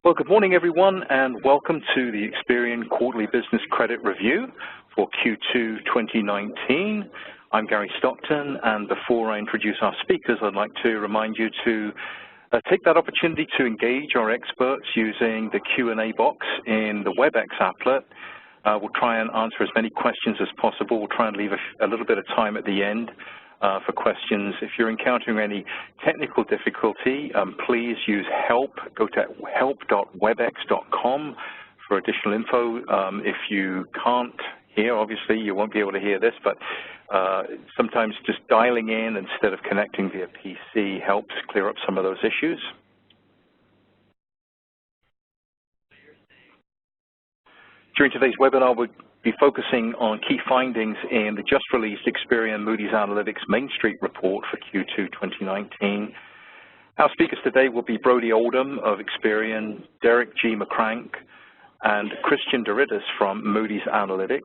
Well, good morning, everyone, and welcome to the Experian Quarterly Business Credit Review for Q2 2019. I'm Gary Stockton, and before I introduce our speakers, I'd like to remind you to take that opportunity to engage our experts using the Q&A box in the WebEx applet. We'll try and answer as many questions as possible. We'll try and leave a little bit of time at the end for questions. If you're encountering any technical difficulty, please use help. Go to help.webex.com for additional info. If you can't hear, obviously you won't be able to hear this, but sometimes just dialing in instead of connecting via PC helps clear up some of those issues. During today's webinar, we'll be focusing on key findings in the just released Experian Moody's Analytics Main Street Report for Q2 2019. Our speakers today will be Brody Oldham of Experian, Derek G. McCrank, and Christian Doridis from Moody's Analytics.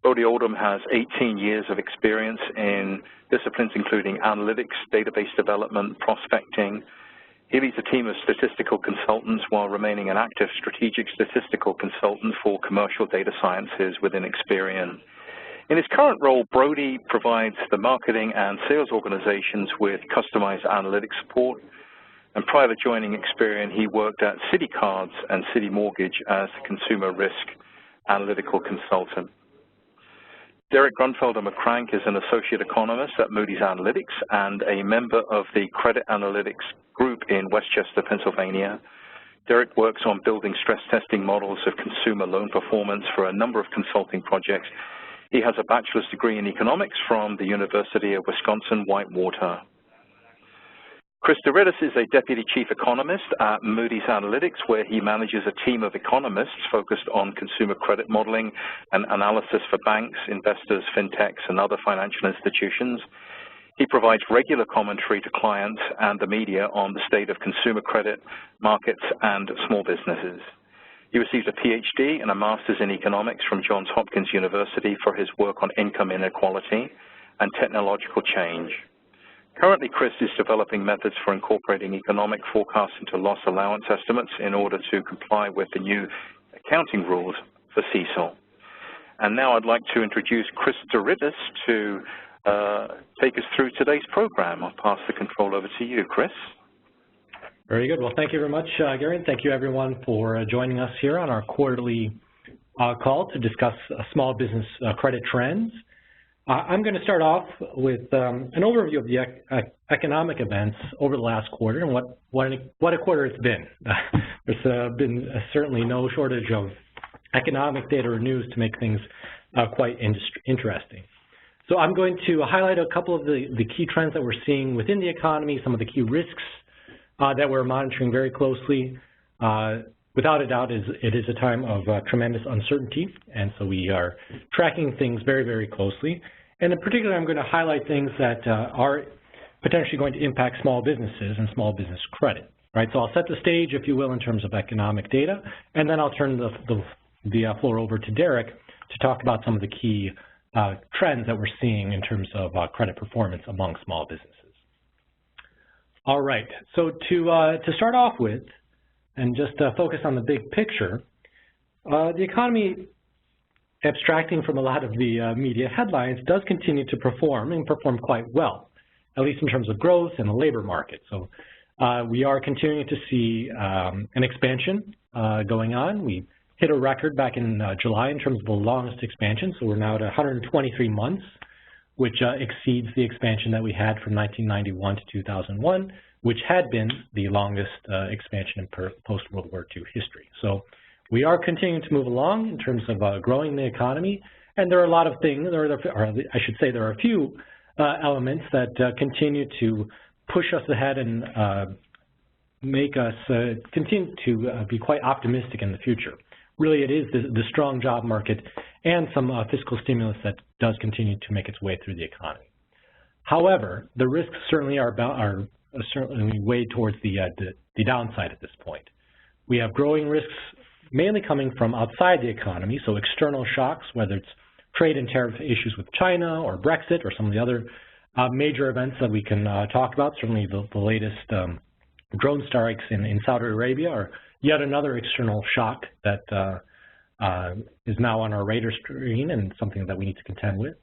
Brody Oldham has 18 years of experience in disciplines including analytics, database development, prospecting. He leads a team of statistical consultants while remaining an active strategic statistical consultant for commercial data sciences within Experian. In his current role, Brody provides the marketing and sales organizations with customized analytics support. And prior to joining Experian, he worked at Citi Cards and Citi Mortgage as a consumer risk analytical consultant. Derek Grunfelder McCrank is an associate economist at Moody's Analytics and a member of the Credit Analytics Group in Westchester, Pennsylvania. Derek works on building stress testing models of consumer loan performance for a number of consulting projects. He has a bachelor's degree in economics from the University of Wisconsin-Whitewater. Chris Doridis is a deputy chief economist at Moody's Analytics, where he manages a team of economists focused on consumer credit modeling and analysis for banks, investors, fintechs, and other financial institutions. He provides regular commentary to clients and the media on the state of consumer credit, markets, and small businesses. He received a PhD and a master's in economics from Johns Hopkins University for his work on income inequality and technological change. Currently, Chris is developing methods for incorporating economic forecasts into loss allowance estimates in order to comply with the new accounting rules for CECL. And now I'd like to introduce Chris Doridis to take us through today's program. I'll pass the control over to you, Chris. Very good. Well, thank you very much, Gary, and thank you everyone for joining us here on our quarterly call to discuss small business credit trends. I'm going to start off with an overview of the economic events over the last quarter and what a quarter it's been. There's been certainly no shortage of economic data or news to make things quite interesting. So I'm going to highlight a couple of the key trends that we're seeing within the economy, some of the key risks that we're monitoring very closely. Without a doubt, it is a time of tremendous uncertainty, and so we are tracking things very, very closely. And in particular, I'm going to highlight things that are potentially going to impact small businesses and small business credit. Right? So I'll set the stage, if you will, in terms of economic data, and then I'll turn the floor over to Derek to talk about some of the key trends that we're seeing in terms of credit performance among small businesses. All right. So to start off with, and just focus on the big picture, the economy, abstracting from a lot of the media headlines, does continue to perform and perform quite well, at least in terms of growth and the labor market. So we are continuing to see an expansion going on. We hit a record back in July in terms of the longest expansion, so we're now at 123 months, which exceeds the expansion that we had from 1991 to 2001, which had been the longest expansion in post-World War II history. So we are continuing to move along in terms of growing the economy, and there are a lot of things, or I should say there are a few elements that continue to push us ahead and make us continue to be quite optimistic in the future. Really, it is the strong job market and some fiscal stimulus that does continue to make its way through the economy. However, the risks certainly are certainly weighed towards the downside at this point. We have growing risks mainly coming from outside the economy, so external shocks, whether it's trade and tariff issues with China or Brexit or some of the other major events that we can talk about, certainly the latest drone strikes in Saudi Arabia are yet another external shock that is now on our radar screen and something that we need to contend with.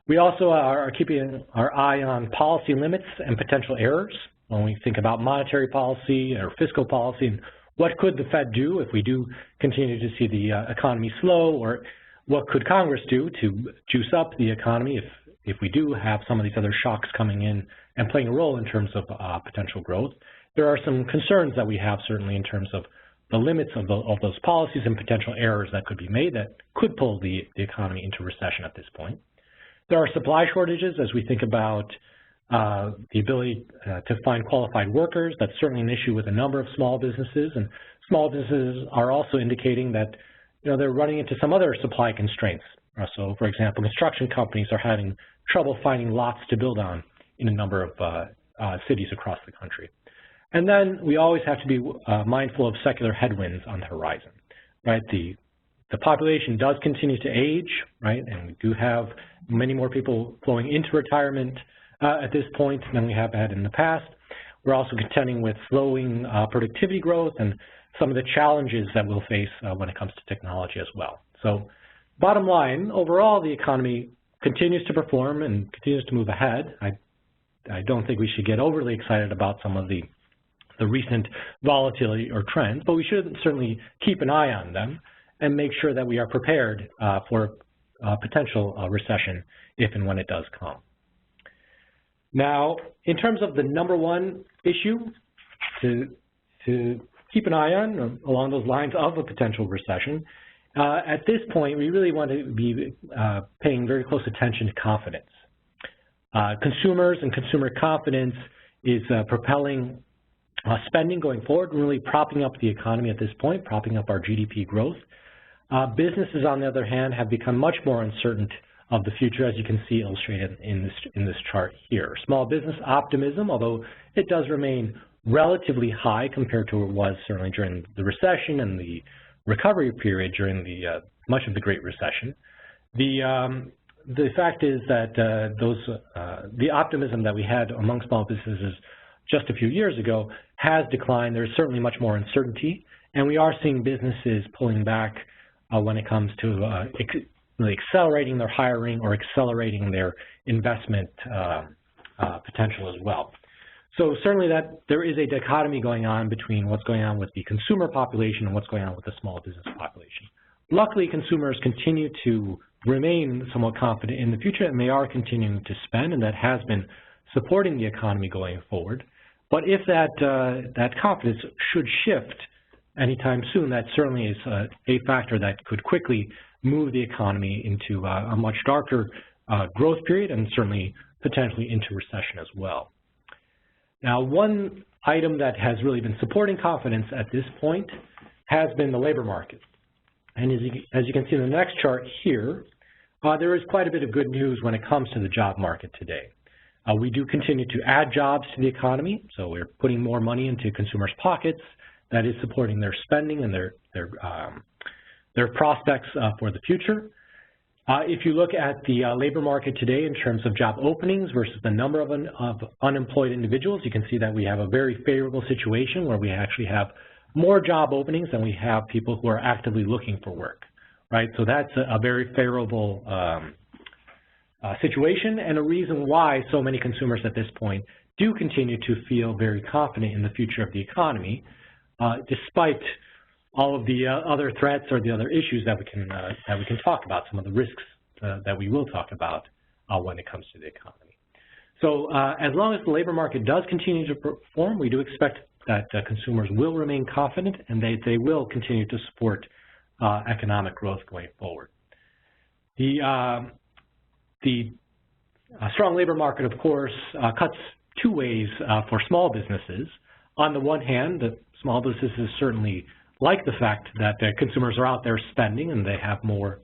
We also are keeping our eye on policy limits and potential errors when we think about monetary policy or fiscal policy, and what could the Fed do if we do continue to see the economy slow, or what could Congress do to juice up the economy if we do have some of these other shocks coming in and playing a role in terms of potential growth. There are some concerns that we have certainly in terms of the limits of those policies and potential errors that could be made that could pull the economy into recession at this point. There are supply shortages as we think about the ability to find qualified workers. That's certainly an issue with a number of small businesses, and small businesses are also indicating that they're running into some other supply constraints. So, for example, construction companies are having trouble finding lots to build on in a number of cities across the country. And then we always have to be mindful of secular headwinds on the horizon, right? The population does continue to age, right? And we do have many more people flowing into retirement at this point than we have had in the past. We're also contending with slowing productivity growth and some of the challenges that we'll face when it comes to technology as well. So bottom line, overall, the economy continues to perform and continues to move ahead. I don't think we should get overly excited about some of the recent volatility or trends, but we should certainly keep an eye on them and make sure that we are prepared for a potential recession if and when it does come. Now, in terms of the number one issue to keep an eye on along those lines of a potential recession, at this point, we really want to be paying very close attention to confidence. Consumers and consumer confidence is propelling spending going forward, really propping up the economy at this point, propping up our GDP growth. Businesses, on the other hand, have become much more uncertain of the future, as you can see illustrated in this chart here. Small business optimism, although it does remain relatively high compared to what it was certainly during the recession and the recovery period during the much of the Great Recession. The fact is that the optimism that we had among small businesses just a few years ago has declined. There's certainly much more uncertainty, and we are seeing businesses pulling back when it comes to accelerating their hiring or accelerating their investment potential as well. So certainly that there is a dichotomy going on between what's going on with the consumer population and what's going on with the small business population. Luckily, consumers continue to remain somewhat confident in the future, and they are continuing to spend, and that has been supporting the economy going forward. But if that confidence should shift anytime soon, that certainly is a factor that could quickly move the economy into a much darker growth period and certainly potentially into recession as well. Now, one item that has really been supporting confidence at this point has been the labor market. And as you can see in the next chart here, there is quite a bit of good news when it comes to the job market today. We do continue to add jobs to the economy, so we're putting more money into consumers' pockets. That is supporting their spending and their prospects for the future. If you look at the labor market today in terms of job openings versus the number of unemployed individuals, you can see that we have a very favorable situation where we actually have more job openings than we have people who are actively looking for work, right? So that's a very favorable situation, and a reason why so many consumers at this point do continue to feel very confident in the future of the economy, despite all of the other threats or the other issues that we can talk about, some of the risks that we will talk about when it comes to the economy. So as long as the labor market does continue to perform, we do expect that consumers will remain confident and they will continue to support economic growth going forward. The strong labor market, of course, cuts two ways for small businesses. On the one hand, the small businesses certainly like the fact that consumers are out there spending and they have more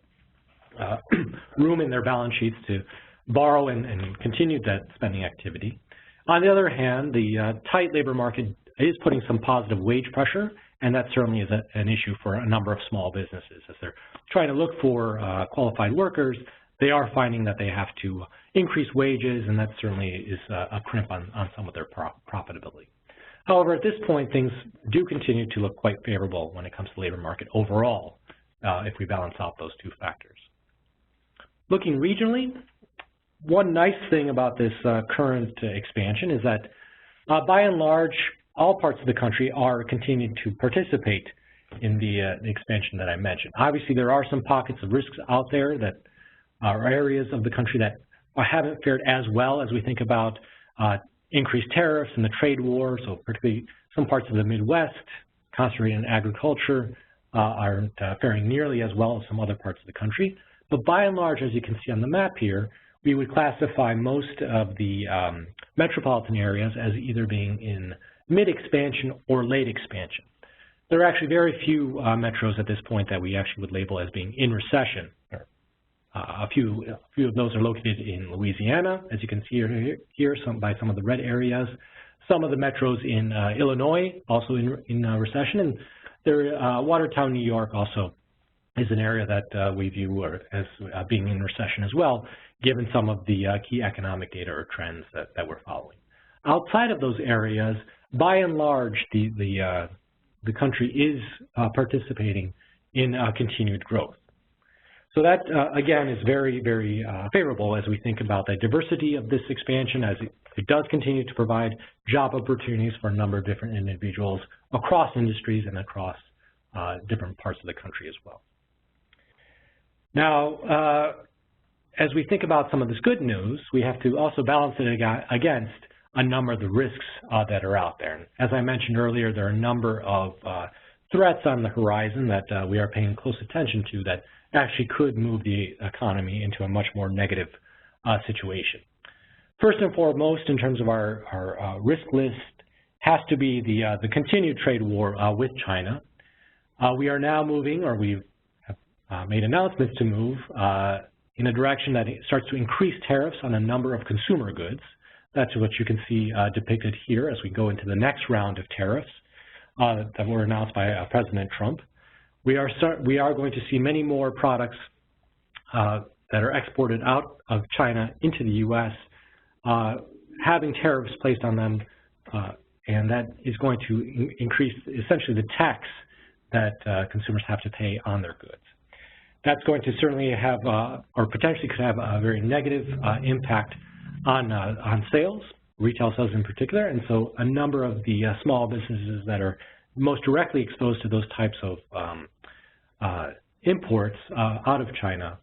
room in their balance sheets to borrow and continue that spending activity. On the other hand, the tight labor market is putting some positive wage pressure, and that certainly is an issue for a number of small businesses. As they're trying to look for qualified workers, they are finding that they have to increase wages, and that certainly is a crimp on some of their profitability. However, at this point, things do continue to look quite favorable when it comes to the labor market overall, if we balance out those two factors. Looking regionally, one nice thing about this current expansion is that, by and large, all parts of the country are continuing to participate in the expansion that I mentioned. Obviously, there are some pockets of risks out there that are areas of the country that haven't fared as well as we think about increased tariffs and the trade war. So particularly some parts of the Midwest, concentrated in agriculture, aren't faring nearly as well as some other parts of the country. But by and large, as you can see on the map here, we would classify most of the metropolitan areas as either being in mid-expansion or late expansion. There are actually very few metros at this point that we actually would label as being in recession. A few of those are located in Louisiana, as you can see here, by some of the red areas. Some of the metros in Illinois, also in recession, and there, Watertown, New York, also is an area that we view as being in recession as well, given some of the key economic data or trends that we're following. Outside of those areas, by and large, the country is participating in continued growth. So that, again, is very, very favorable as we think about the diversity of this expansion, as it does continue to provide job opportunities for a number of different individuals across industries and across different parts of the country as well. Now, as we think about some of this good news, we have to also balance it against a number of the risks that are out there. As I mentioned earlier, there are a number of threats on the horizon that we are paying close attention to that actually could move the economy into a much more negative situation. First and foremost, in terms of our risk list, has to be the continued trade war with China. We are now moving, or we have made announcements to move in a direction that starts to increase tariffs on a number of consumer goods. That's what you can see depicted here as we go into the next round of tariffs that were announced by President Trump. We are going to see many more products that are exported out of China into the U.S. Having tariffs placed on them, and that is going to increase essentially the tax that consumers have to pay on their goods. That's going to certainly have, or potentially could have, a very negative impact on sales, retail sales in particular, and so a number of the small businesses that are most directly exposed to those types of imports out of China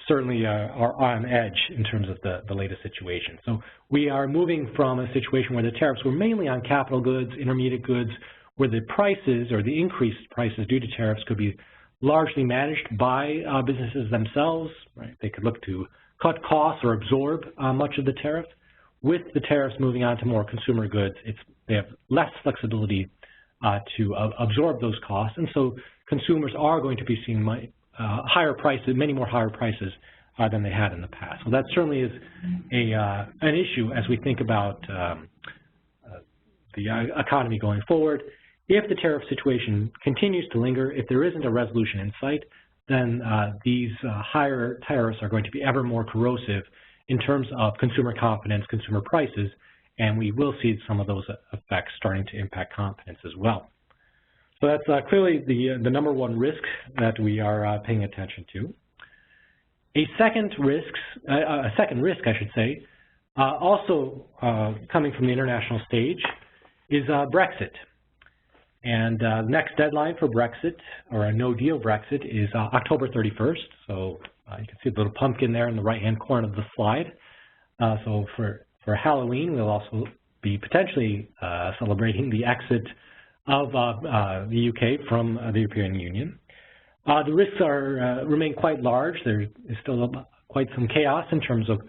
certainly are on edge in terms of the latest situation. So we are moving from a situation where the tariffs were mainly on capital goods, intermediate goods, where the prices or the increased prices due to tariffs could be largely managed by businesses themselves, right? They could look to cut costs or absorb much of the tariff. With the tariffs moving on to more consumer goods, they have less flexibility to absorb those costs, and so consumers are going to be seeing higher prices, many more higher prices than they had in the past. So that certainly is an issue as we think about the economy going forward. If the tariff situation continues to linger, if there isn't a resolution in sight, then these higher tariffs are going to be ever more corrosive in terms of consumer confidence, consumer prices, and we will see some of those effects starting to impact confidence as well. So that's clearly the number one risk that we are paying attention to. A second risk, I should say, also coming from the international stage is Brexit. And the next deadline for Brexit, or a no-deal Brexit, is October 31st. So you can see the little pumpkin there in the right-hand corner of the slide. So for Halloween, we'll also be potentially celebrating the exit of the UK from the European Union. The risks remain quite large. There is still quite some chaos in terms of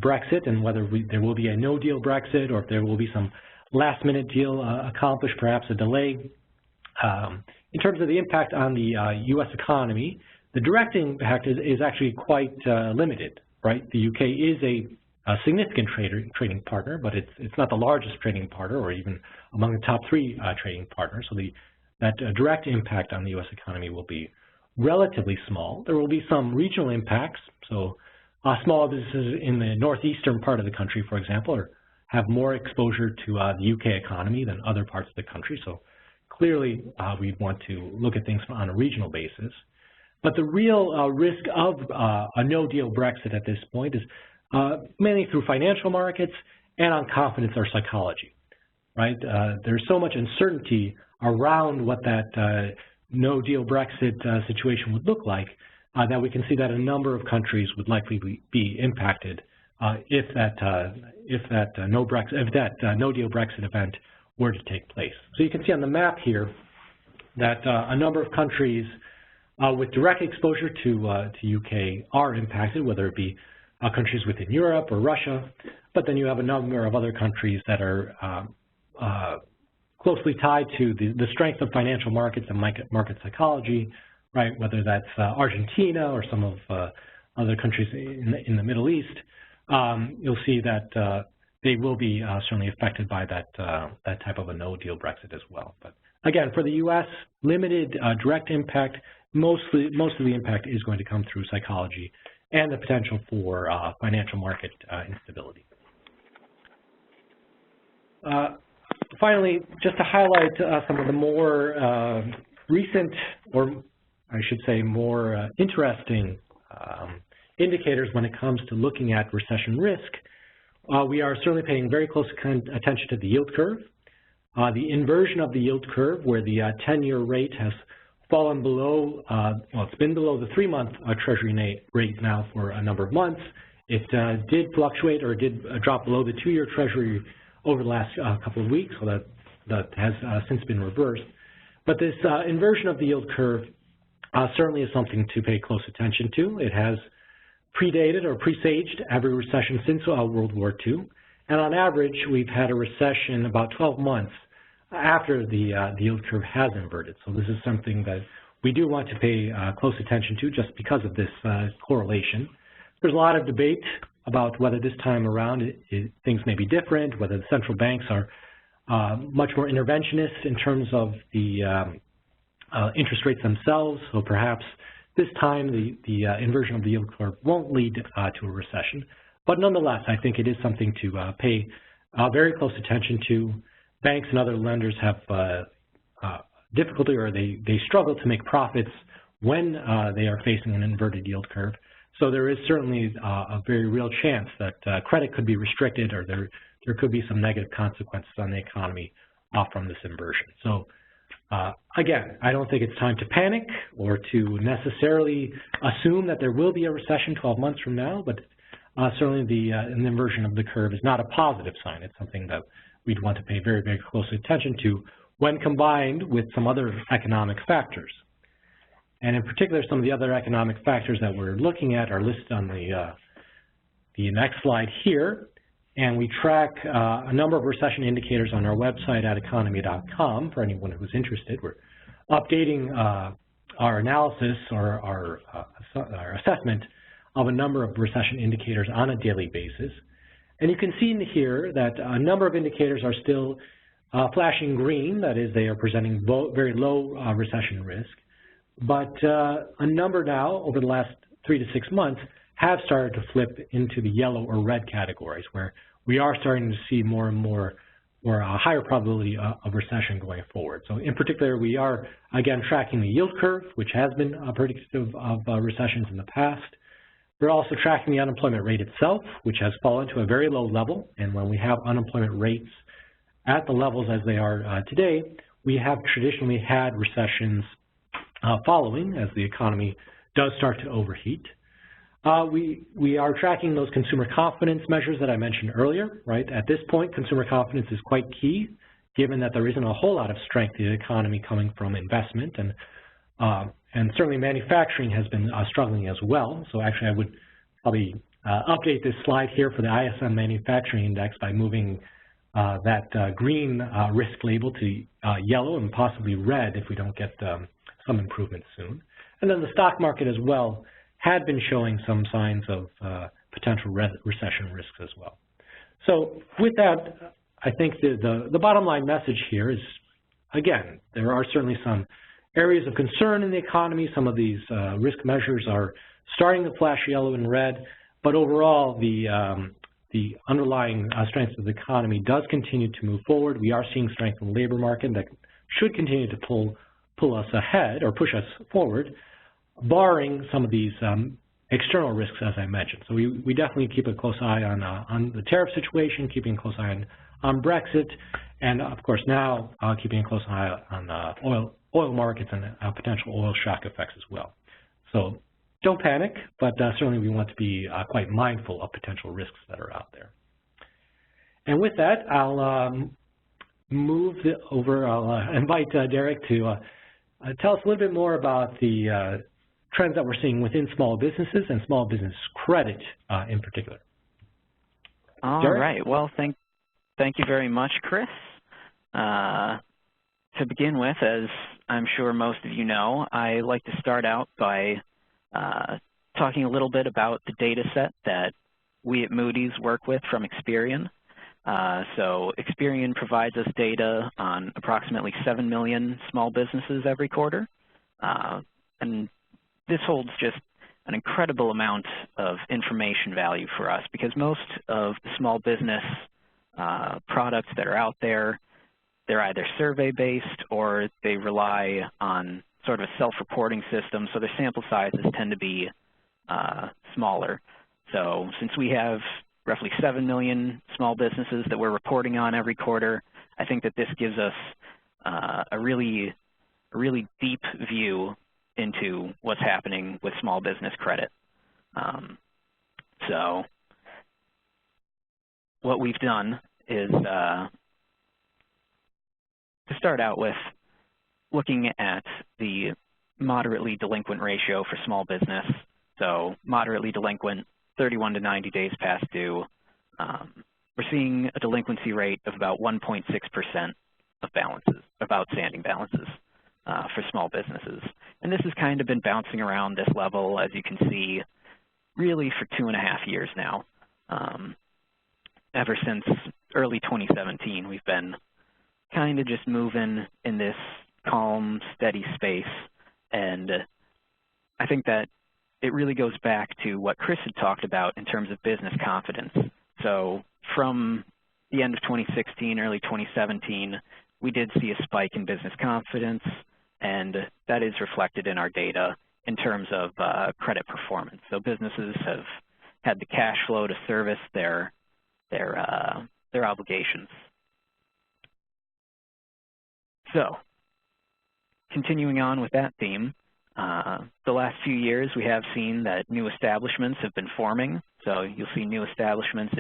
Brexit and whether there will be a no-deal Brexit or if there will be some last-minute deal accomplished, perhaps a delay. In terms of the impact on the U.S. economy, the direct impact is actually quite limited, right? The UK is a significant trading partner, but it's not the largest trading partner or even among the top three trading partners. So that direct impact on the U.S. economy will be relatively small. There will be some regional impacts. So small businesses in the northeastern part of the country, for example, are have more exposure to the UK economy than other parts of the country. So clearly, we want to look at things on a regional basis. But the real risk of a no-deal Brexit at this point is mainly through financial markets and on confidence or psychology, right? There's so much uncertainty around what that no-deal Brexit situation would look like that we can see that a number of countries would likely be impacted if that no-deal Brexit event were to take place. So you can see on the map here that a number of countries with direct exposure to UK are impacted, whether it be countries within Europe or Russia, but then you have a number of other countries that are closely tied to the strength of financial markets and market psychology, right? Whether that's Argentina or some of other countries in the Middle East, you'll see that they will be certainly affected by that type of a no-deal Brexit as well. But again, for the U.S., limited direct impact. Most of the impact is going to come through psychology and the potential for financial market instability. Finally, just to highlight some of the more recent, or I should say more interesting indicators when it comes to looking at recession risk, we are certainly paying very close attention to the yield curve. The inversion of the yield curve, where the 10-year rate has fallen below, well, it's been below the 3-month Treasury rate now for a number of months. It did fluctuate or did drop below the 2-year Treasury over the last couple of weeks, so that has since been reversed. But this inversion of the yield curve certainly is something to pay close attention to. It has predated or presaged every recession since World War II, and on average, we've had a recession about 12 months after the yield curve has inverted. So this is something that we do want to pay close attention to just because of this correlation. There's a lot of debate about whether this time around things may be different, whether the central banks are much more interventionist in terms of the interest rates themselves. So perhaps this time the inversion of the yield curve won't lead to a recession. But nonetheless, I think it is something to pay very close attention to. Banks and other lenders have difficulty, or they struggle to make profits when they are facing an inverted yield curve. So there is certainly a very real chance that credit could be restricted, or there could be some negative consequences on the economy from this inversion. So again, I don't think it's time to panic or to necessarily assume that there will be a recession 12 months from now, but certainly the inversion of the curve is not a positive sign. It's something that we'd want to pay very, very close attention to when combined with some other economic factors. And in particular, some of the other economic factors that we're looking at are listed on the next slide here. And we track a number of recession indicators on our website at economy.com for anyone who's interested. We're updating our analysis or our assessment of a number of recession indicators on a daily basis. And you can see in here that a number of indicators are still flashing green. That is, they are presenting very low recession risk. But a number now, over the last 3 to 6 months, have started to flip into the yellow or red categories, where we are starting to see more and more, or a higher probability of recession going forward. So in particular, we are, again, tracking the yield curve, which has been predictive of recessions in the past. We're also tracking the unemployment rate itself, which has fallen to a very low level. And when we have unemployment rates at the levels as they are today, we have traditionally had recessions following as the economy does start to overheat. We are tracking those consumer confidence measures that I mentioned earlier, right? At this point, consumer confidence is quite key, given that there isn't a whole lot of strength in the economy coming from investment, and certainly manufacturing has been struggling as well. So actually, I would probably update this slide here for the ISM Manufacturing Index by moving that green risk label to yellow and possibly red if we don't get some improvement soon. And then the stock market as well had been showing some signs of potential recession risks as well. So with that, I think the bottom line message here is, again, there are certainly some areas of concern in the economy. Some of these risk measures are starting to flash yellow and red, but overall the the underlying strength of the economy does continue to move forward. We are seeing strength in the labor market that should continue to pull us ahead or push us forward, barring some of these external risks, as I mentioned. So we definitely keep a close eye on the tariff situation, keeping a close eye on Brexit, and of course now keeping a close eye on oil markets and potential oil shock effects as well. So don't panic, but certainly we want to be quite mindful of potential risks that are out there. And with that, I'll move over. I'll invite Derek to tell us a little bit more about the trends that we're seeing within small businesses and small business credit in particular. All Derek? right. Well, thank you very much, Chris. To begin with, as I'm sure most of you know, I like to start out by talking a little bit about the data set that we at Moody's work with from Experian. So Experian provides us data on approximately 7 million small businesses every quarter. And this holds just an incredible amount of information value for us because most of the small business products that are out there, they're either survey-based or they rely on sort of a self-reporting system, so their sample sizes tend to be smaller. So since we have roughly 7 million small businesses that we're reporting on every quarter, I think that this gives us a really deep view into what's happening with small business credit. So what we've done is to start out with looking at the moderately delinquent ratio for small business. So moderately delinquent, 31 to 90 days past due. We're seeing a delinquency rate of about 1.6% of balances, of outstanding balances for small businesses. And this has kind of been bouncing around this level, as you can see, really for 2.5 years now. Ever since early 2017, we've been kind of just moving in this calm, steady space. And I think that it really goes back to what Chris had talked about in terms of business confidence. So from the end of 2016, early 2017, we did see a spike in business confidence, and that is reflected in our data in terms of credit performance. So businesses have had the cash flow to service their obligations. So continuing on with that theme, the last few years we have seen that new establishments have been forming. So you'll see new establishments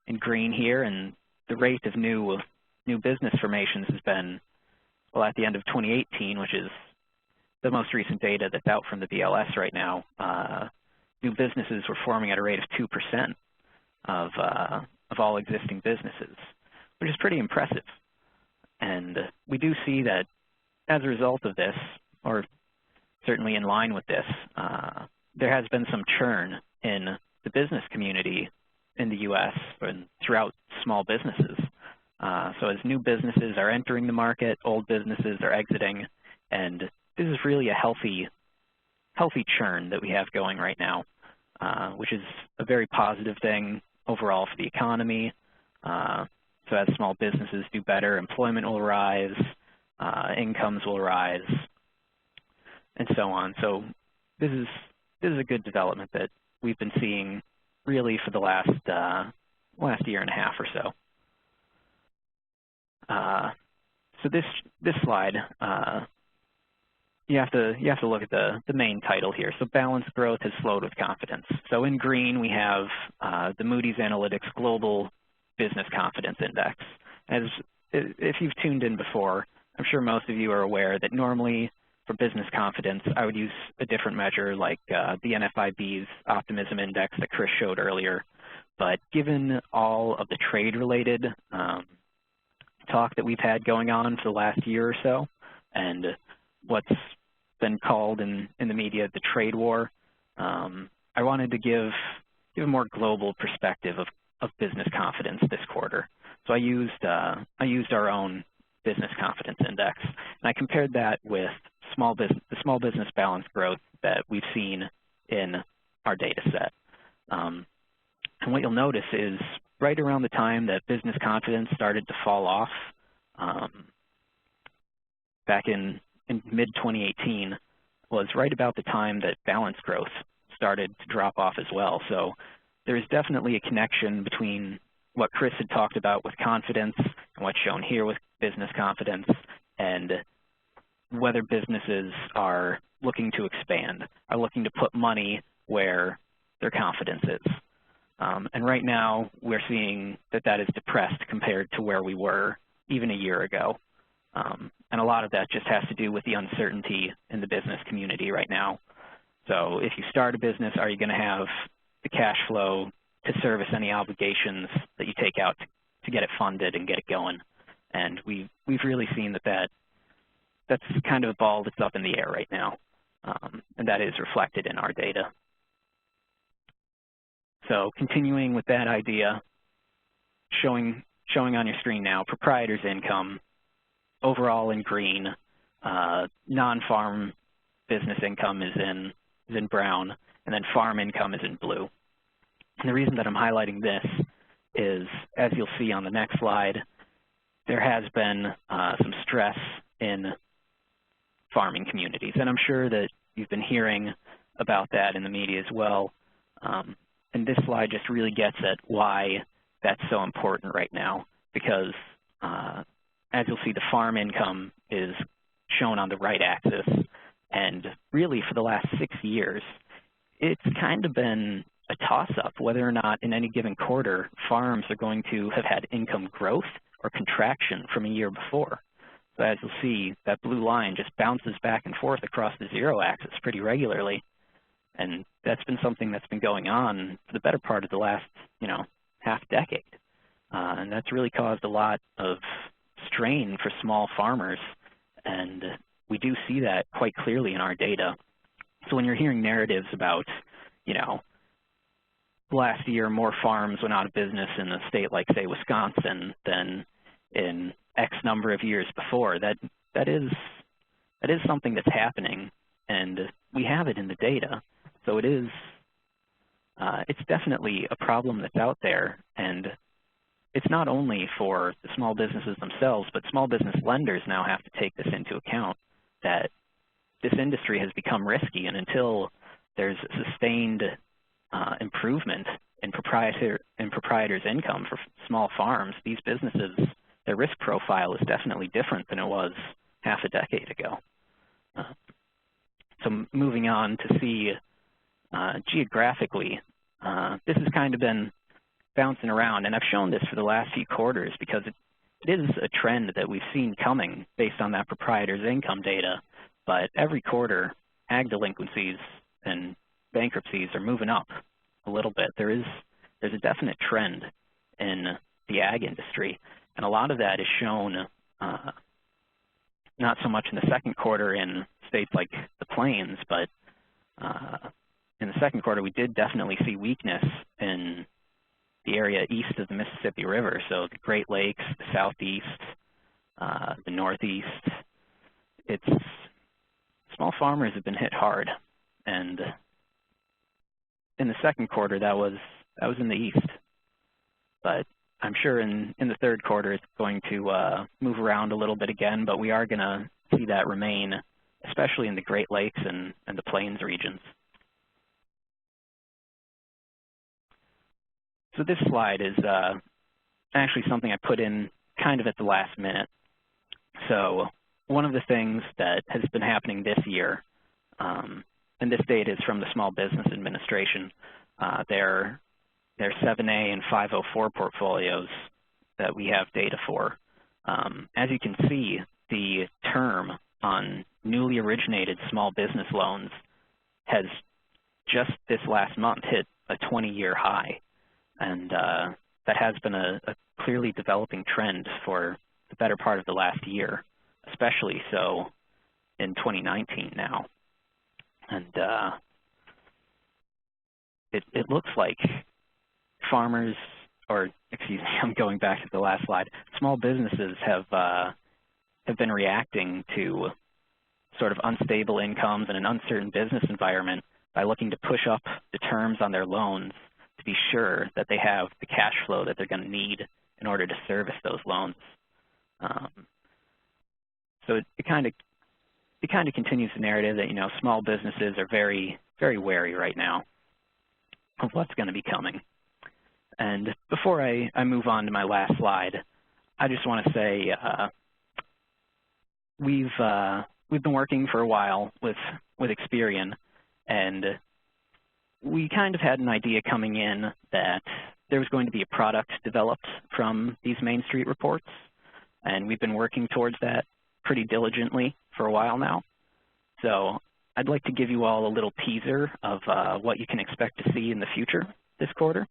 in green here, and the rate of new business formations has been, well, at the end of 2018, which is the most recent data that's out from the BLS right now, new businesses were forming at a rate of 2% of all existing businesses, which is pretty impressive. And we do see that as a result of this, or certainly in line with this, there has been some churn in the business community in the U.S. and throughout small businesses. So as new businesses are entering the market, old businesses are exiting, and this is really a healthy churn that we have going right now, which is a very positive thing overall for the economy. So as small businesses do better, employment will rise, incomes will rise, and so on. So this is a good development that we've been seeing really for the last year and a half or so. So this slide, you have to look at the main title here. So balanced growth has slowed with confidence. So in green we have the Moody's Analytics Global Business Confidence Index. As if you've tuned in before, I'm sure most of you are aware that normally for business confidence, I would use a different measure like the NFIB's Optimism Index that Chris showed earlier. But given all of the trade-related talk that we've had going on for the last year or so, and what's been called in the media the trade war, I wanted to give a more global perspective of business confidence this quarter. So I used our own business confidence index, and I compared that with the small business balance growth that we've seen in our data set. And what you'll notice is right around the time that business confidence started to fall off, back in mid-2018, was right about the time that balance growth started to drop off as well. So there's definitely a connection between what Chris had talked about with confidence and what's shown here with business confidence, and whether businesses are looking to expand, are looking to put money where their confidence is. And right now, we're seeing that that is depressed compared to where we were even a year ago. And a lot of that just has to do with the uncertainty in the business community right now. So if you start a business, are you going to have the cash flow to service any obligations that you take out to get it funded and get it going? And we've really seen that's kind of a ball that's up in the air right now, and that is reflected in our data. So continuing with that idea, showing on your screen now, proprietor's income, overall in green, non-farm business income is in brown, and then farm income is in blue. And the reason that I'm highlighting this is, as you'll see on the next slide, there has been some stress in farming communities, and I'm sure that you've been hearing about that in the media as well. And this slide just really gets at why that's so important right now, because as you'll see, the farm income is shown on the right axis, and really for the last 6 years, it's kind of been a toss-up whether or not in any given quarter farms are going to have had income growth or contraction from a year before. So as you'll see, that blue line just bounces back and forth across the zero axis pretty regularly. And that's been something that's been going on for the better part of the last, half decade. And that's really caused a lot of strain for small farmers. And we do see that quite clearly in our data. So when you're hearing narratives about, last year more farms went out of business in a state like, say, Wisconsin than in X number of years before, that is something that's happening, and we have it in the data. So it's definitely a problem that's out there, and it's not only for the small businesses themselves, but small business lenders now have to take this into account, that this industry has become risky, and until there's sustained improvement in proprietors' income for small farms, these businesses, their risk profile is definitely different than it was half a decade ago. So moving on to see geographically, this has kind of been bouncing around, and I've shown this for the last few quarters because it is a trend that we've seen coming based on that proprietor's income data, but every quarter, ag delinquencies and bankruptcies are moving up a little bit. There's a definite trend in the ag industry, and a lot of that is shown not so much in the second quarter in states like the Plains, but in the second quarter we did definitely see weakness in the area east of the Mississippi River, so the Great Lakes, the Southeast, the Northeast. Small farmers have been hit hard, and in the second quarter that was in the east, but I'm sure in the third quarter it's going to move around a little bit again, but we are going to see that remain, especially in the Great Lakes and the Plains regions. So this slide is actually something I put in kind of at the last minute. So one of the things that has been happening this year, and this data is from the Small Business Administration, their 7A and 504 portfolios that we have data for. As you can see, the term on newly originated small business loans has just this last month hit a 20-year high. And that has been a clearly developing trend for the better part of the last year, especially so in 2019 now. And it looks like farmers, or excuse me, I'm going back to the last slide, small businesses have been reacting to sort of unstable incomes and an uncertain business environment by looking to push up the terms on their loans to be sure that they have the cash flow that they're going to need in order to service those loans. So it kind of continues the narrative that, you know, small businesses are very, very wary right now of what's going to be coming. And before I move on to my last slide, I just want to say we've been working for a while with Experian, and we kind of had an idea coming in that there was going to be a product developed from these Main Street reports, and we've been working towards that pretty diligently for a while now. So I'd like to give you all a little teaser of what you can expect to see in the future this quarter.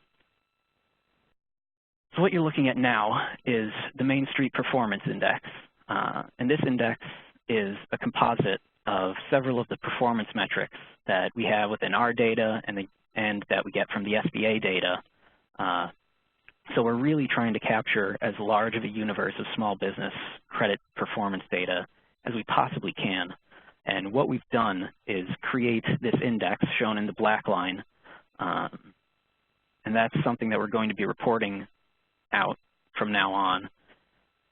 So what you're looking at now is the Main Street Performance Index, and this index is a composite of several of the performance metrics that we have within our data and that we get from the SBA data. So we're really trying to capture as large of a universe of small business credit performance data as we possibly can. And what we've done is create this index shown in the black line, and that's something that we're going to be reporting out from now on.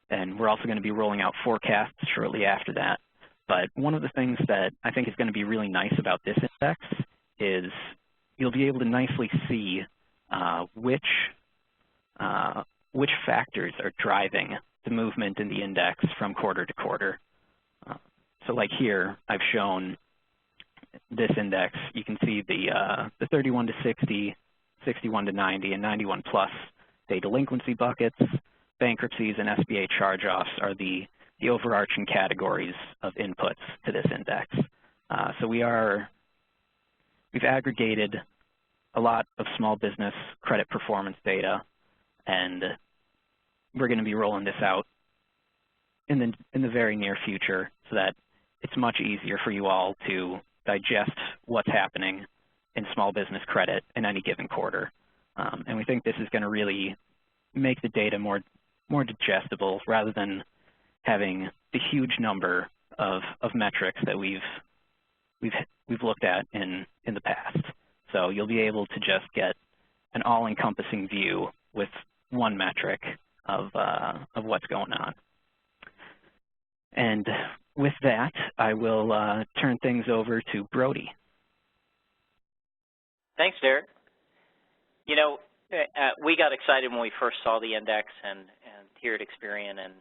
And we're also going to be rolling out forecasts shortly after that. But one of the things that I think is going to be really nice about this index is you'll be able to nicely see which factors are driving the movement in the index from quarter to quarter. So like here, I've shown this index. You can see the 31 to 60, 61 to 90, and 91 plus day delinquency buckets. Bankruptcies and SBA charge-offs are the overarching categories of inputs to this index. So we've aggregated a lot of small business credit performance data, and we're going to be rolling this out in the very near future so that it's much easier for you all to digest what's happening in small business credit in any given quarter. And we think this is going to really make the data more digestible rather than having the huge number of metrics that we've looked at in the past. So you'll be able to just get an all-encompassing view with one metric of what's going on. And with that, I will turn things over to Brody. Thanks, Derek. You know, we got excited when we first saw the index and here at Experian, and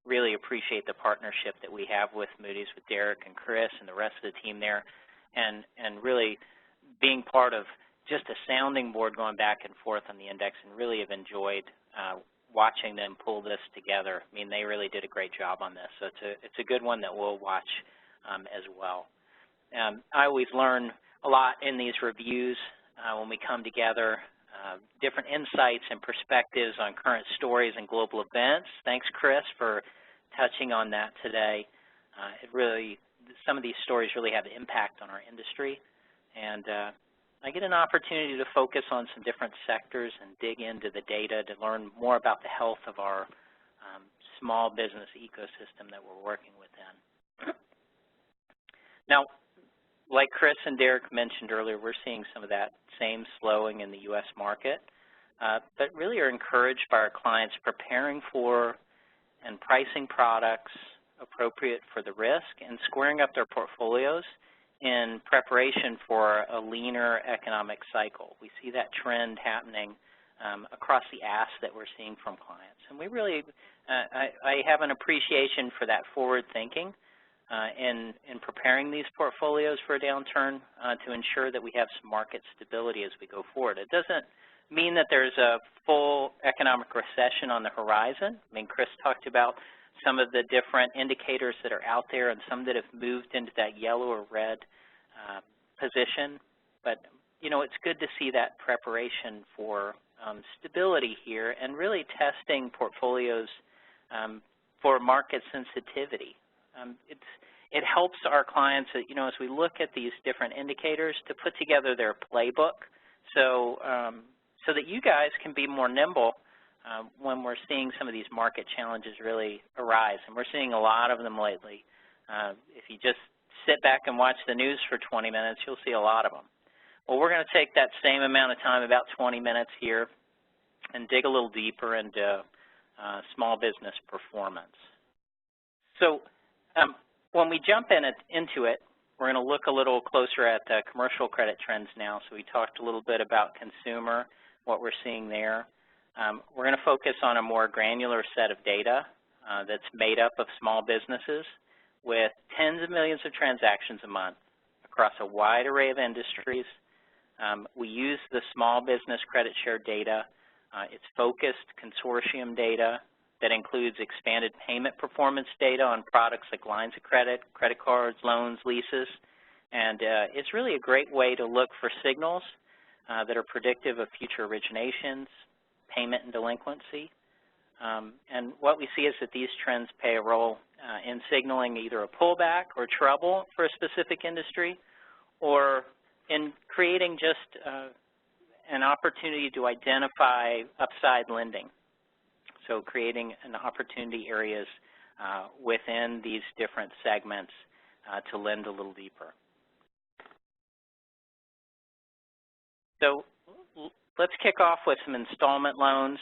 really appreciate the partnership that we have with Moody's, with Derek and Chris and the rest of the team there, and really being part of just a sounding board going back and forth on the index, and really have enjoyed watching them pull this together. I mean, they really did a great job on this, so it's a good one that we'll watch as well. I always learn a lot in these reviews when we come together. Different insights and perspectives on current stories and global events. Thanks, Chris, for touching on that today. Some of these stories really have an impact on our industry, and I get an opportunity to focus on some different sectors and dig into the data to learn more about the health of our small business ecosystem that we're working within. Now, like Chris and Derek mentioned earlier, we're seeing some of that same slowing in the U.S. market, but really are encouraged by our clients preparing for and pricing products appropriate for the risk and squaring up their portfolios in preparation for a leaner economic cycle. We see that trend happening across the ask that we're seeing from clients. And we really, I have an appreciation for that forward thinking in preparing these portfolios for a downturn to ensure that we have some market stability as we go forward. It doesn't mean that there's a full economic recession on the horizon. I mean, Chris talked about some of the different indicators that are out there and some that have moved into that yellow or red position. But, you know, it's good to see that preparation for stability here and really testing portfolios for market sensitivity. It helps our clients, you know, as we look at these different indicators to put together their playbook so that you guys can be more nimble when we're seeing some of these market challenges really arise. And we're seeing a lot of them lately. If you just sit back and watch the news for 20 minutes, you'll see a lot of them. Well, we're going to take that same amount of time, about 20 minutes here, and dig a little deeper into small business performance. So when we jump into it, we're going to look a little closer at commercial credit trends now. So we talked a little bit about consumer, what we're seeing there. We're going to focus on a more granular set of data that's made up of small businesses with tens of millions of transactions a month across a wide array of industries. We use the small business credit share data. It's focused consortium data that includes expanded payment performance data on products like lines of credit, credit cards, loans, leases. And it's really a great way to look for signals that are predictive of future originations, payment and delinquency. And what we see is that these trends play a role in signaling either a pullback or trouble for a specific industry, or in creating just an opportunity to identify upside lending. So creating an opportunity areas within these different segments to lend a little deeper. So let's kick off with some installment loans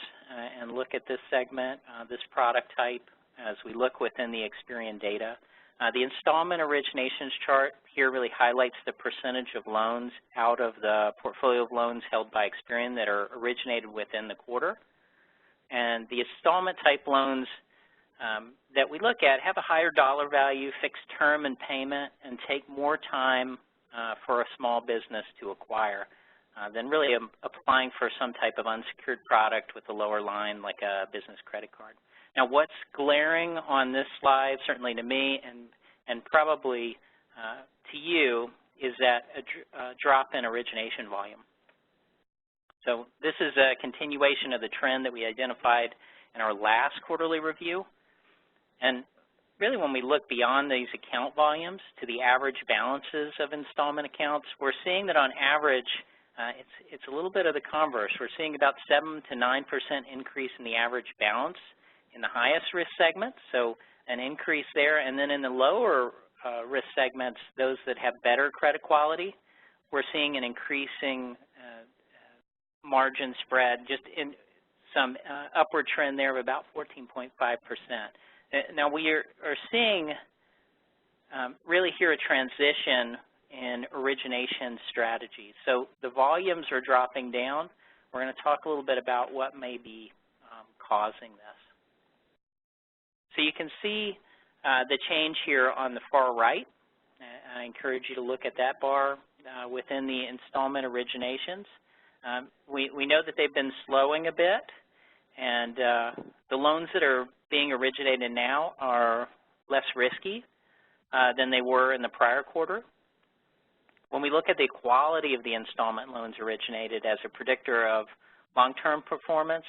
and look at this segment, this product type, as we look within the Experian data. The installment originations chart here really highlights the percentage of loans out of the portfolio of loans held by Experian that are originated within the quarter. And the installment type loans that we look at have a higher dollar value, fixed term and payment, and take more time for a small business to acquire than really applying for some type of unsecured product with a lower line like a business credit card. Now, what's glaring on this slide, certainly to me and probably to you, is that a drop in origination volume. So this is a continuation of the trend that we identified in our last quarterly review. And really when we look beyond these account volumes to the average balances of installment accounts, we're seeing that on average it's a little bit of the converse. We're seeing about 7 to 9% increase in the average balance in the highest risk segments, so an increase there. And then in the lower risk segments, those that have better credit quality, we're seeing an increasing margin spread, just in some upward trend there of about 14.5%. Now we are seeing really here a transition in origination strategies. So the volumes are dropping down. We're going to talk a little bit about what may be causing this. So you can see the change here on the far right. I encourage you to look at that bar within the installment originations. We know that they've been slowing a bit, and the loans that are being originated now are less risky than they were in the prior quarter. When we look at the quality of the installment loans originated as a predictor of long-term performance,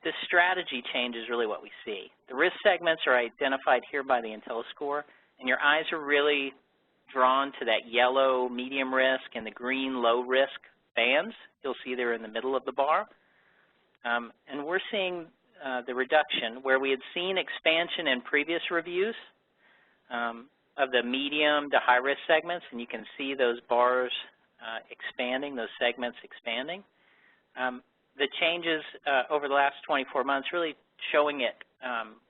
this strategy change is really what we see. The risk segments are identified here by the IntelliScore, and your eyes are really drawn to that yellow medium risk and the green low risk bands. You'll see they're in the middle of the bar. And we're seeing the reduction where we had seen expansion in previous reviews of the medium to high risk segments, and you can see those bars expanding, those segments expanding. The changes over the last 24 months really showing it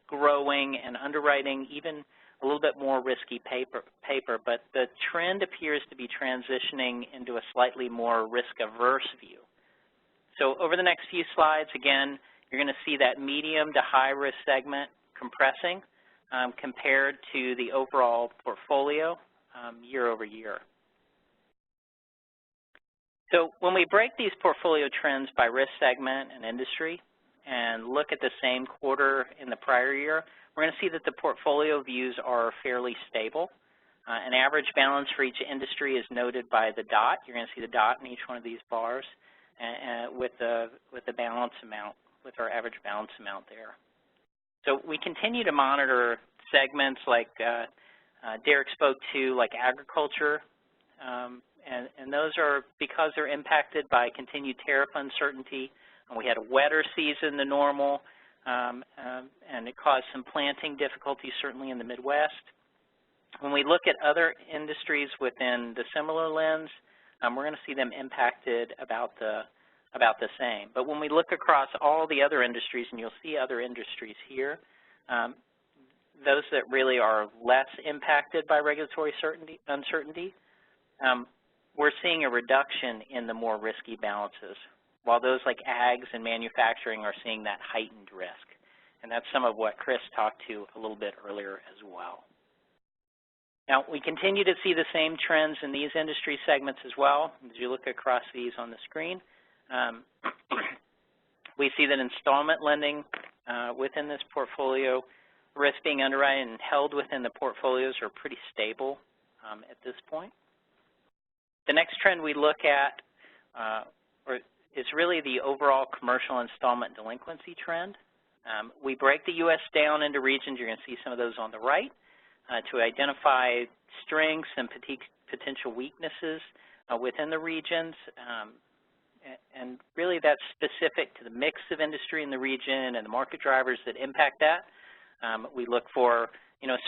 growing and underwriting even a little bit more risky paper, but the trend appears to be transitioning into a slightly more risk-averse view. So over the next few slides, again, you're going to see that medium to high-risk segment compressing compared to the overall portfolio year over year. So when we break these portfolio trends by risk segment and industry and look at the same quarter in the prior year, we're going to see that the portfolio views are fairly stable. An average balance for each industry is noted by the dot. You're going to see the dot in each one of these bars with the balance amount, with our average balance amount there. So we continue to monitor segments like Derek spoke to, like agriculture, and those are because they're impacted by continued tariff uncertainty. And we had a wetter season than normal, and it caused some planting difficulties, certainly in the Midwest. When we look at other industries within the similar lens, we're going to see them impacted about the same. But when we look across all the other industries, and you'll see other industries here, those that really are less impacted by regulatory uncertainty, we're seeing a reduction in the more risky balances, while those like ags and manufacturing are seeing that heightened risk. And that's some of what Chris talked to a little bit earlier as well. Now, we continue to see the same trends in these industry segments as well. As you look across these on the screen, we see that installment lending within this portfolio, risk being underwritten and held within the portfolios are pretty stable at this point. The next trend we look at is really the overall commercial installment delinquency trend. We break the U.S. down into regions. You're going to see some of those on the right to identify strengths and potential weaknesses within the regions. And really that's specific to the mix of industry in the region and the market drivers that impact that. We look for,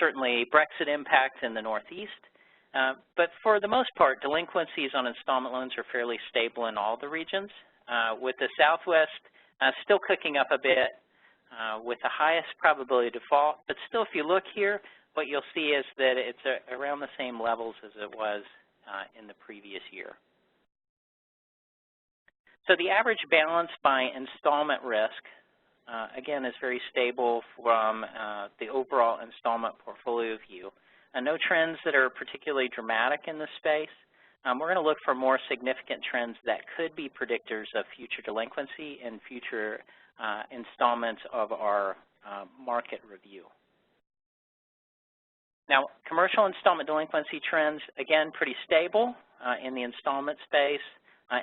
certainly Brexit impacts in the Northeast. But for the most part, delinquencies on installment loans are fairly stable in all the regions, with the Southwest still cooking up a bit with the highest probability of default. But still, if you look here, what you'll see is that it's around the same levels as it was in the previous year. So the average balance by installment risk, again, is very stable from the overall installment portfolio view. No trends that are particularly dramatic in this space. We're going to look for more significant trends that could be predictors of future delinquency and future installments of our market review. Now, commercial installment delinquency trends, again, pretty stable in the installment space.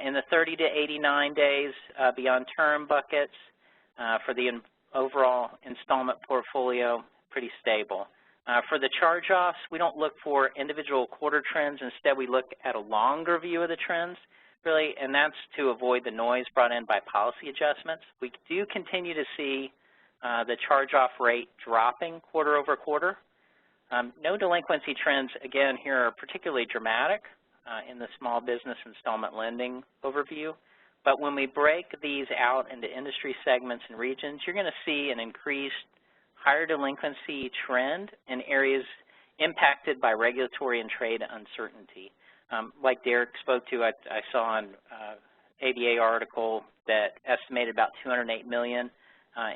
In the 30 to 89 days beyond term buckets for the overall installment portfolio, pretty stable. For the charge-offs, we don't look for individual quarter trends. Instead, we look at a longer view of the trends, really, and that's to avoid the noise brought in by policy adjustments. We do continue to see the charge-off rate dropping quarter over quarter. No delinquency trends, again, here are particularly dramatic in the small business installment lending overview. But when we break these out into industry segments and regions, you're going to see an increased higher delinquency trend in areas impacted by regulatory and trade uncertainty. Like Derek spoke to, I saw an ABA article that estimated about $208 million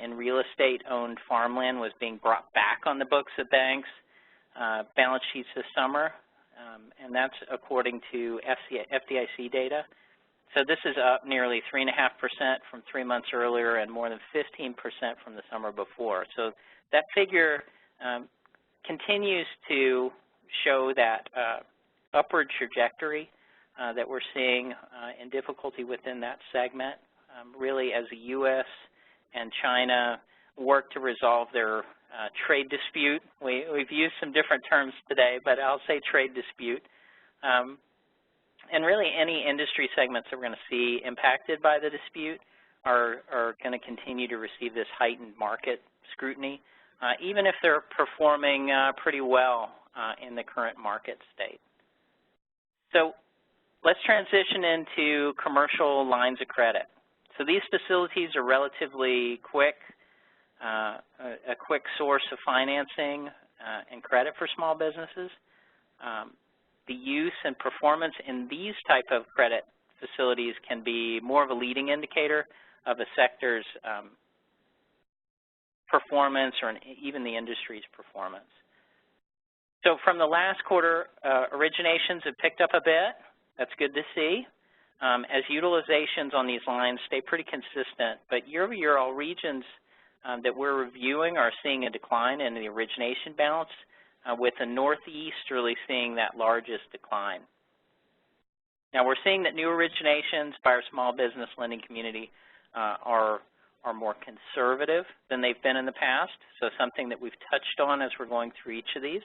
in real estate-owned farmland was being brought back on the books of banks' balance sheets this summer, and that's according to FDIC data. So this is up nearly 3.5% from 3 months earlier and more than 15% from the summer before. So that figure continues to show that upward trajectory that we're seeing in difficulty within that segment, really as the U.S. and China work to resolve their trade dispute. We've used some different terms today, but I'll say trade dispute. And really any industry segments that we're going to see impacted by the dispute are going to continue to receive this heightened market scrutiny, even if they're performing pretty well in the current market state. So let's transition into commercial lines of credit. So these facilities are relatively quick, a quick source of financing and credit for small businesses. The use and performance in these type of credit facilities can be more of a leading indicator of a sector's performance or even the industry's performance. So from the last quarter, originations have picked up a bit. That's good to see. As utilizations on these lines stay pretty consistent, but year over year, all regions that we're reviewing are seeing a decline in the origination balance, with the Northeast really seeing that largest decline. Now, we're seeing that new originations by our small business lending community are more conservative than they've been in the past, so something that we've touched on as we're going through each of these.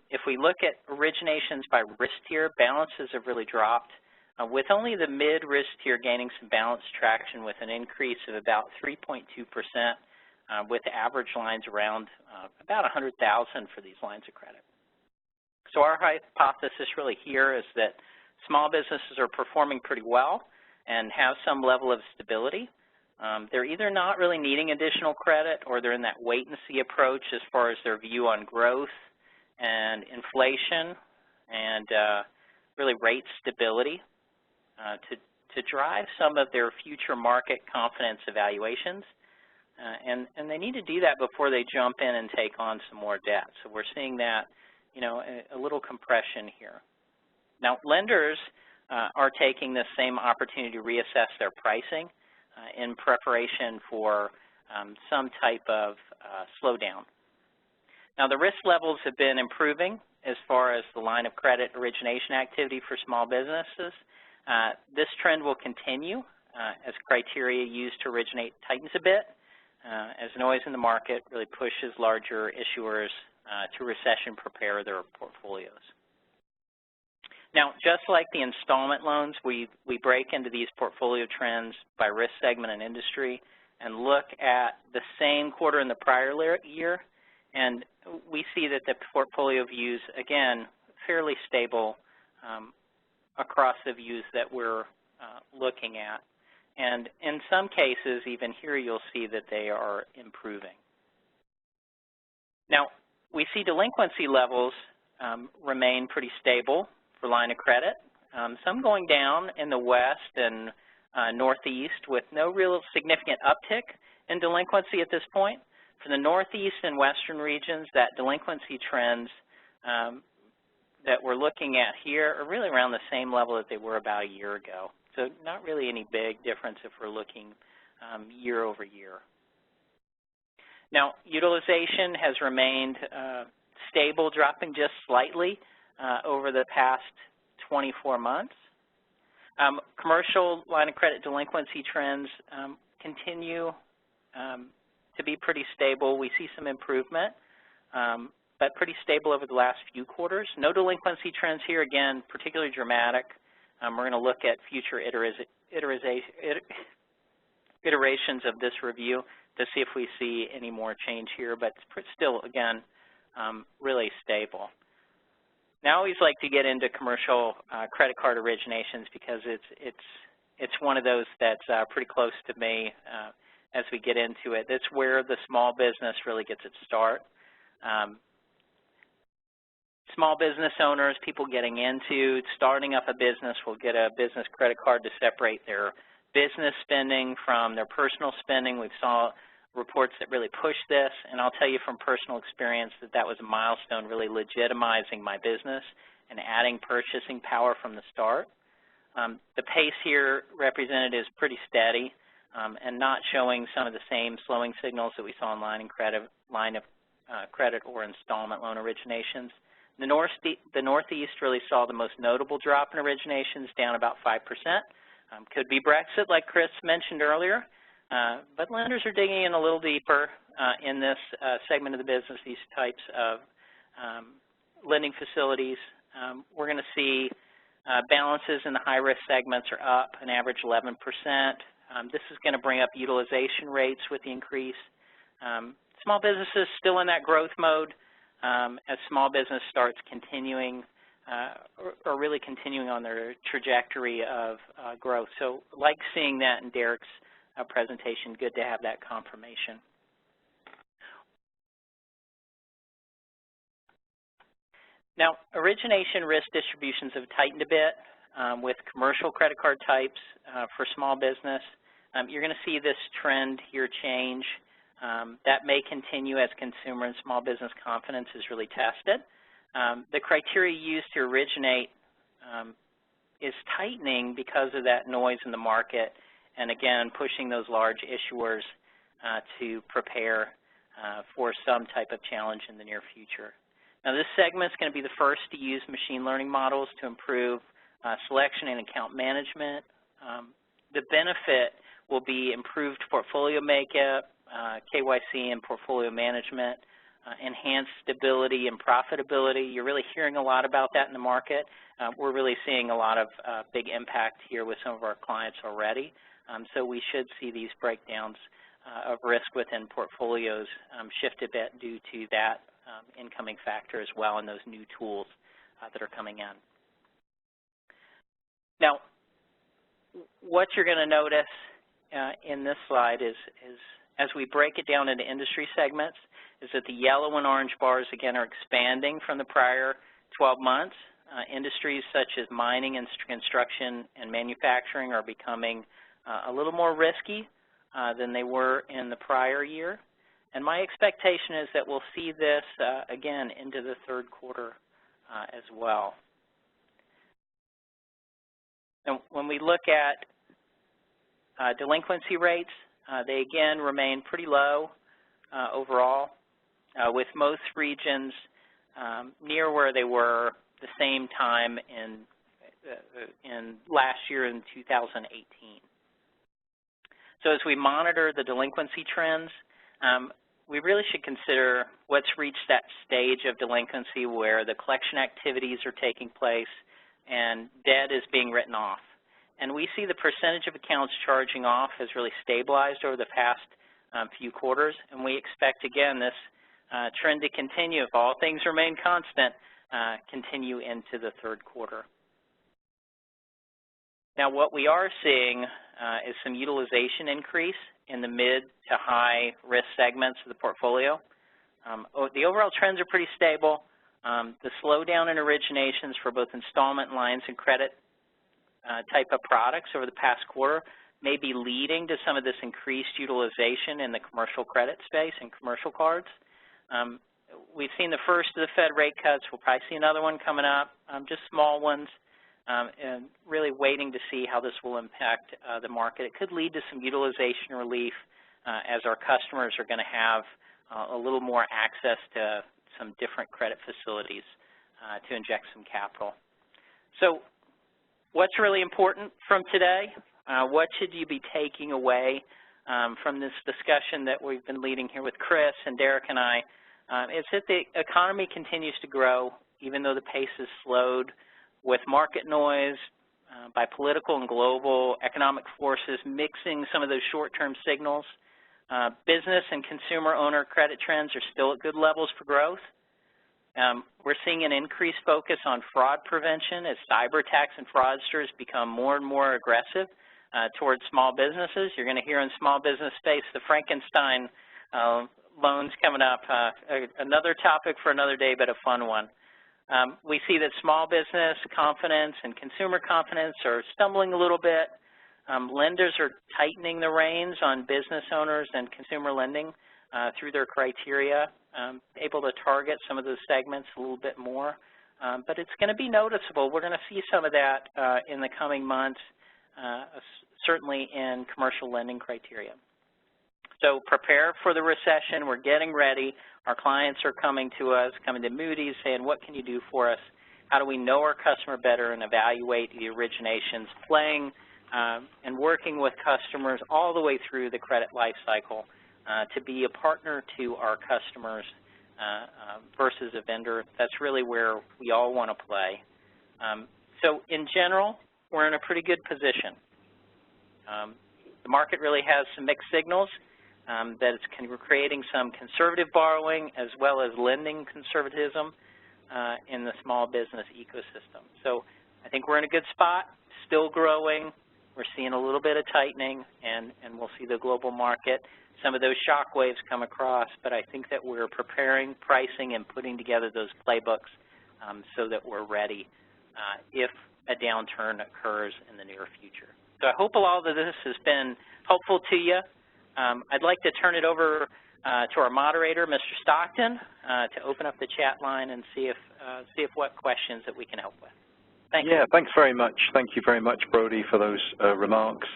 If we look at originations by risk tier, balances have really dropped, with only the mid-risk tier gaining some balance traction with an increase of about 3.2%, with average lines around about 100,000 for these lines of credit. So our hypothesis really here is that Small businesses are performing pretty well and have some level of stability. They're either not really needing additional credit or they're in that wait-and-see approach as far as their view on growth and inflation and really rate stability to drive some of their future market confidence evaluations. And they need to do that before they jump in and take on some more debt. So we're seeing that, you know, a little compression here. Now, lenders are taking this same opportunity to reassess their pricing in preparation for some type of slowdown. Now, the risk levels have been improving as far as the line of credit origination activity for small businesses. This trend will continue as criteria used to originate tightens a bit, as noise in the market really pushes larger issuers to recession prepare their portfolios. Now, just like the installment loans, we break into these portfolio trends by risk segment and industry and look at the same quarter in the prior year, and we see that the portfolio views, again, fairly stable across the views that we're looking at. And in some cases, even here, you'll see that they are improving. Now, we see delinquency levels remain pretty stable for line of credit, some going down in the west and northeast with no real significant uptick in delinquency at this point. For the northeast and western regions, that delinquency trends that we're looking at here are really around the same level that they were about a year ago. So not really any big difference if we're looking year over year. Now, utilization has remained stable, dropping just slightly over the past 24 months. Commercial line of credit delinquency trends continue to be pretty stable. We see some improvement, but pretty stable over the last few quarters. No delinquency trends here, again, particularly dramatic. We're going to look at future iterations of this review to see if we see any more change here, but it's still, again, really stable. Now, I always like to get into commercial credit card originations because it's one of those that's pretty close to me as we get into it. It's where the small business really gets its start. Small business owners, people getting into, starting up a business will get a business credit card to separate their business spending from their personal spending. We've saw reports that really push this, and I'll tell you from personal experience that that was a milestone really legitimizing my business and adding purchasing power from the start. The pace here represented is pretty steady and not showing some of the same slowing signals that we saw in line of credit or installment loan originations. The Northeast really saw the most notable drop in originations, down about 5%. Could be Brexit, like Chris mentioned earlier, but lenders are digging in a little deeper in this segment of the business, these types of lending facilities. We're going to see balances in the high-risk segments are up an average 11%. This is going to bring up utilization rates with the increase. Small businesses still in that growth mode as small business starts continuing or really continuing on their trajectory of growth. So like seeing that in Derek's presentation, good to have that confirmation. Now, origination risk distributions have tightened a bit with commercial credit card types for small business. You're going to see this trend here change. That may continue as consumer and small business confidence is really tested. The criteria used to originate is tightening because of that noise in the market and, again, pushing those large issuers to prepare for some type of challenge in the near future. Now, this segment is going to be the first to use machine learning models to improve selection and account management. The benefit will be improved portfolio makeup, KYC and portfolio management, enhanced stability and profitability. You're really hearing a lot about that in the market. We're really seeing a lot of big impact here with some of our clients already. So we should see these breakdowns of risk within portfolios shift a bit due to that incoming factor as well and those new tools that are coming in. Now, what you're going to notice in this slide is as we break it down into industry segments, is that the yellow and orange bars, again, are expanding from the prior 12 months. Industries such as mining and construction and manufacturing are becoming a little more risky than they were in the prior year. And my expectation is that we'll see this, again, into the third quarter as well. And when we look at delinquency rates, they, again, remain pretty low overall, with most regions near where they were the same time in last year in 2018. So as we monitor the delinquency trends, we really should consider what's reached that stage of delinquency where the collection activities are taking place and debt is being written off. And we see the percentage of accounts charging off has really stabilized over the past few quarters, and we expect, again, this trend to continue, if all things remain constant, continue into the third quarter. Now, what we are seeing is some utilization increase in the mid to high risk segments of the portfolio. The overall trends are pretty stable. The slowdown in originations for both installment lines and credit type of products over the past quarter may be leading to some of this increased utilization in the commercial credit space and commercial cards. We've seen the first of the Fed rate cuts. We'll probably see another one coming up, just small ones, and really waiting to see how this will impact the market. It could lead to some utilization relief as our customers are going to have a little more access to some different credit facilities to inject some capital. So what's really important from today? What should you be taking away from this discussion that we've been leading here with Chris and Derek and I? Is that the economy continues to grow, even though the pace has slowed, with market noise, by political and global economic forces mixing some of those short-term signals. Business and consumer owner credit trends are still at good levels for growth. We're seeing an increased focus on fraud prevention as cyber attacks and fraudsters become more and more aggressive towards small businesses. You're going to hear in small business space the Frankenstein loans coming up, another topic for another day, but a fun one. We see that small business confidence and consumer confidence are stumbling a little bit. Lenders are tightening the reins on business owners and consumer lending through their criteria, able to target some of those segments a little bit more. But it's going to be noticeable. We're going to see some of that in the coming months, certainly in commercial lending criteria. So prepare for the recession. We're getting ready. Our clients are coming to us, coming to Moody's, saying, what can you do for us? How do we know our customer better and evaluate the originations, playing and working with customers all the way through the credit life cycle to be a partner to our customers versus a vendor. That's really where we all want to play. So in general, we're in a pretty good position. The market really has some mixed signals. That it's creating some conservative borrowing as well as lending conservatism in the small business ecosystem. So I think we're in a good spot, still growing. We're seeing a little bit of tightening, and we'll see the global market, some of those shock waves come across, but I think that we're preparing, pricing, and putting together those playbooks so that we're ready if a downturn occurs in the near future. So I hope all of this has been helpful to you. I'd like to turn it over to our moderator, Mr. Stockton, to open up the chat line and see if what questions that we can help with. Thank you. Yeah, thanks very much. Thank you very much, Brody, for those remarks.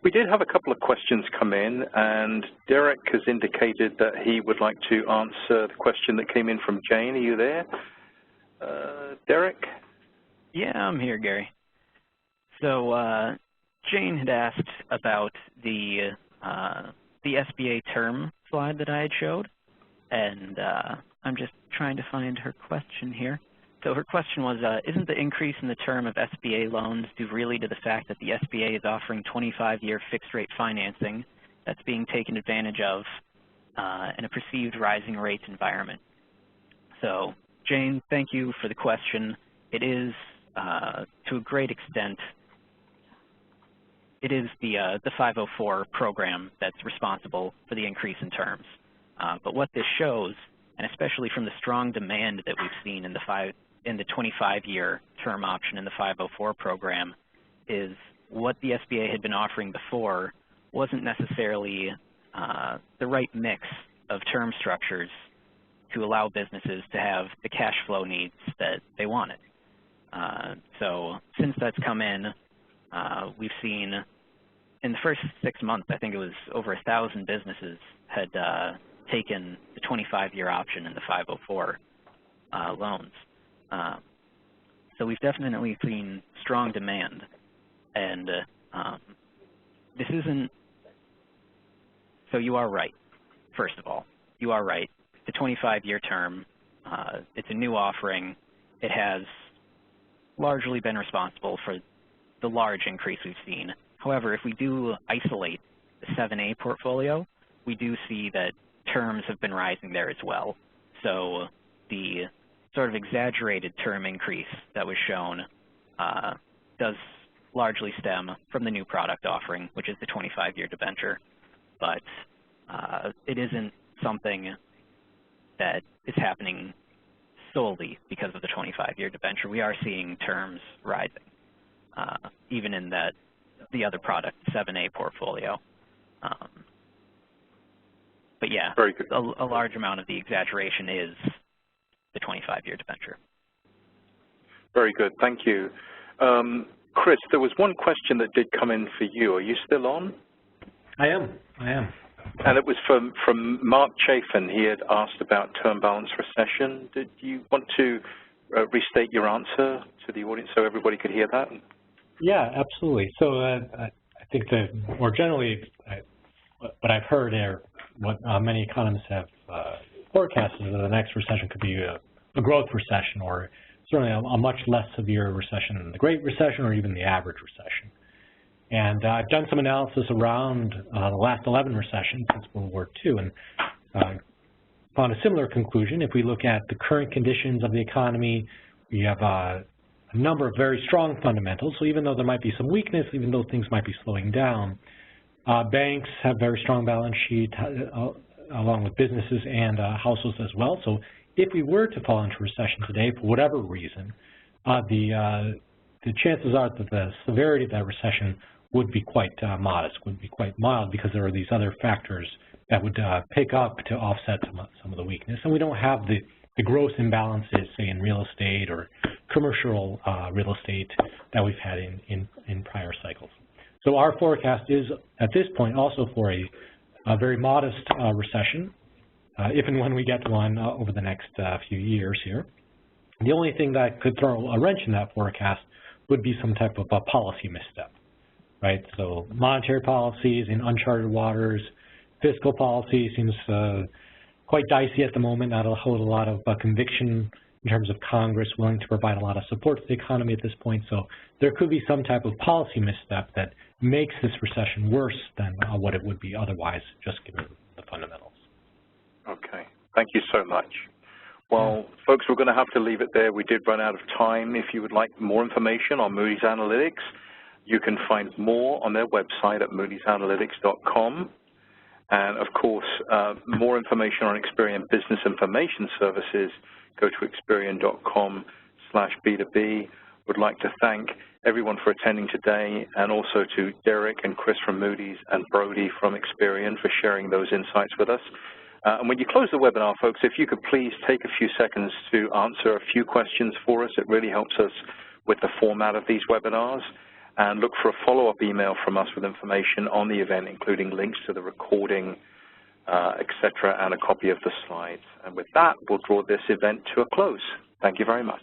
We did have a couple of questions come in, and Derek has indicated that he would like to answer the question that came in from Jane. Are you there, Derek? Yeah, I'm here, Gary. So Jane had asked about the SBA term slide that I had showed, and I'm just trying to find her question here. So her question was, isn't the increase in the term of SBA loans due really to the fact that the SBA is offering 25-year fixed-rate financing that's being taken advantage of in a perceived rising rates environment? So Jane, thank you for the question. It is to a great extent, it is the 504 program that's responsible for the increase in terms. But what this shows, and especially from the strong demand that we've seen in the 25-year term option in the 504 program, is what the SBA had been offering before wasn't necessarily the right mix of term structures to allow businesses to have the cash flow needs that they wanted. So since that's come in, we've seen in the first 6 months, I think it was over 1,000 businesses had taken the 25-year option in the 504 loans. So we've definitely seen strong demand. And this isn't, so you are right, first of all. You are right. The 25-year term, it's a new offering. It has largely been responsible for the large increase we've seen. However, if we do isolate the 7A portfolio, we do see that terms have been rising there as well. So the sort of exaggerated term increase that was shown does largely stem from the new product offering, which is the 25-year debenture. But it isn't something that is happening solely because of the 25-year debenture. We are seeing terms rising, even in the other product, 7A portfolio. But yeah, very good. A large amount of the exaggeration is the 25-year debenture. Very good, thank you. Chris, there was one question that did come in for you. Are you still on? I am. And it was from Mark Chafin. He had asked about term balance recession. Did you want to restate your answer to the audience so everybody could hear that? Yeah, absolutely. So I think that more generally, what I've heard are what many economists have forecasted is that the next recession could be a growth recession, or certainly a much less severe recession than the Great Recession or even the average recession. And I've done some analysis around the last 11 recessions since World War II and found a similar conclusion. If we look at the current conditions of the economy, we have a number of very strong fundamentals. So even though there might be some weakness, even though things might be slowing down, banks have very strong balance sheet along with businesses and households as well. So if we were to fall into recession today for whatever reason, the chances are that the severity of that recession would be quite modest, would be quite mild, because there are these other factors that would pick up to offset some of the weakness. And we don't have the gross imbalances, say, in real estate or commercial real estate that we've had in prior cycles. So our forecast is, at this point, also for a very modest recession, if and when we get one over the next few years here. The only thing that could throw a wrench in that forecast would be some type of a policy misstep, right? So monetary policies in uncharted waters, fiscal policy seems quite dicey at the moment, not a whole lot of conviction in terms of Congress willing to provide a lot of support to the economy at this point. So there could be some type of policy misstep that makes this recession worse than what it would be otherwise, just given the fundamentals. Okay, thank you so much. Well, folks, we're going to have to leave it there. We did run out of time. If you would like more information on Moody's Analytics, you can find more on their website at moodysanalytics.com. And, of course, more information on Experian Business Information Services, go to experian.com/B2B. Would like to thank everyone for attending today, and also to Derek and Chris from Moody's and Brody from Experian for sharing those insights with us. And when you close the webinar, folks, if you could please take a few seconds to answer a few questions for us. It really helps us with the format of these webinars. And look for a follow-up email from us with information on the event, including links to the recording, etc., and a copy of the slides. And with that, we'll draw this event to a close. Thank you very much.